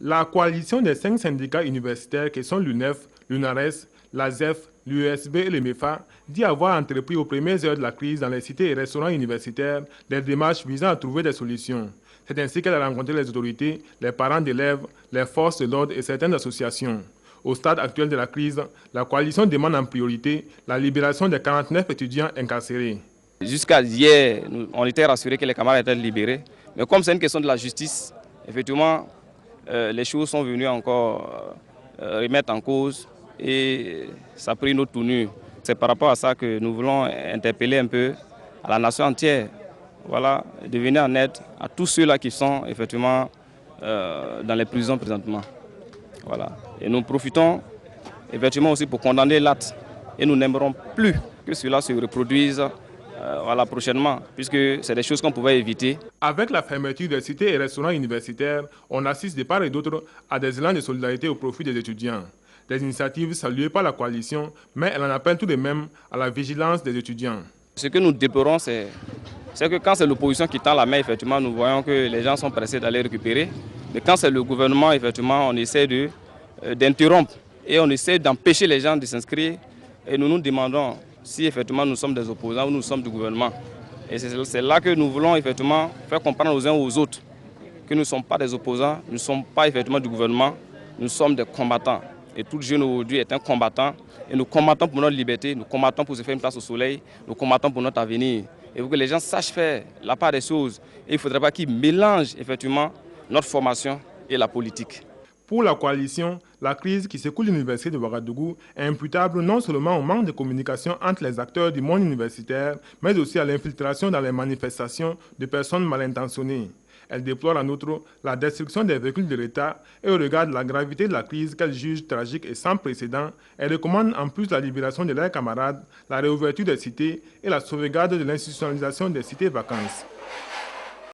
La coalition des 5 syndicats universitaires qui sont l'UNEF, l'UNARES, l'ASEF, l'UESB et le MEFA dit avoir entrepris aux premières heures de la crise dans les cités et restaurants universitaires des démarches visant à trouver des solutions. C'est ainsi qu'elle a rencontré les autorités, les parents d'élèves, les forces de l'ordre et certaines associations. Au stade actuel de la crise, la coalition demande en priorité la libération des 49 étudiants incarcérés. Jusqu'à hier, on était rassurés que les camarades étaient libérés. Mais comme c'est une question de la justice, effectivement, les choses sont venues encore remettre en cause et ça a pris une autre tournure. C'est par rapport à ça que nous voulons interpeller un peu à la nation entière, voilà, de venir en aide à tous ceux-là qui sont effectivement dans les prisons présentement. Voilà. Et nous profitons effectivement aussi pour condamner l'acte et nous n'aimerons plus que cela se reproduise prochainement, puisque c'est des choses qu'on pouvait éviter. Avec la fermeture des cités et restaurants universitaires, on assiste de part et d'autre à des élans de solidarité au profit des étudiants. Des initiatives saluées par la coalition, mais elle en appelle tout de même à la vigilance des étudiants. Ce que nous déplorons, c'est que quand c'est l'opposition qui tend la main, effectivement, nous voyons que les gens sont pressés d'aller récupérer. Mais quand c'est le gouvernement, effectivement, on essaie d'interrompre et on essaie d'empêcher les gens de s'inscrire. Et nous nous demandons si effectivement nous sommes des opposants ou nous sommes du gouvernement. Et c'est là que nous voulons effectivement faire comprendre aux uns aux autres que nous ne sommes pas des opposants, nous ne sommes pas effectivement du gouvernement, nous sommes des combattants. Et tout jeune aujourd'hui est un combattant. Et nous combattons pour notre liberté, nous combattons pour se faire une place au soleil, nous combattons pour notre avenir. Et pour que les gens sachent faire la part des choses, il ne faudrait pas qu'ils mélangent effectivement notre formation et la politique. Pour la coalition, la crise qui secoue l'université de Ouagadougou est imputable non seulement au manque de communication entre les acteurs du monde universitaire, mais aussi à l'infiltration dans les manifestations de personnes mal intentionnées. Elle déplore en outre la destruction des véhicules de l'État et au regard de la gravité de la crise qu'elle juge tragique et sans précédent, elle recommande en plus la libération de leurs camarades, la réouverture des cités et la sauvegarde de l'institutionnalisation des cités vacances.